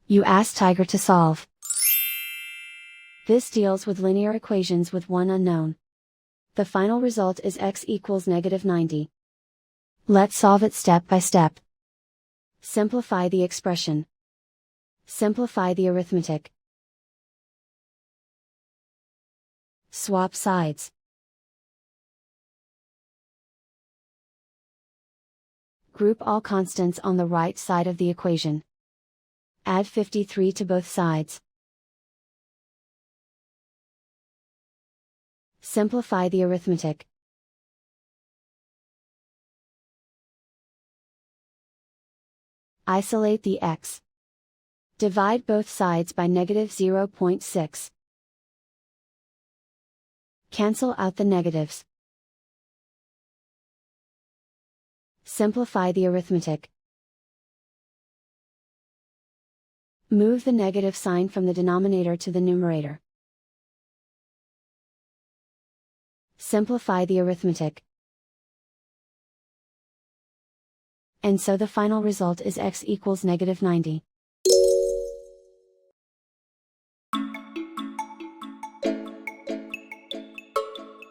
You ask Tiger to solve. This deals with linear equations with one unknown. The final result is x equals -90. Let's solve it step by step. Simplify the expression. Simplify the arithmetic. Swap sides. Group all constants on the right side of the equation. Add 53 to both sides. Simplify the arithmetic. Isolate the x. Divide both sides by -0.6. Cancel out the negatives. Simplify the arithmetic. Move the negative sign from the denominator to the numerator. Simplify the arithmetic. And so the final result is x equals -90.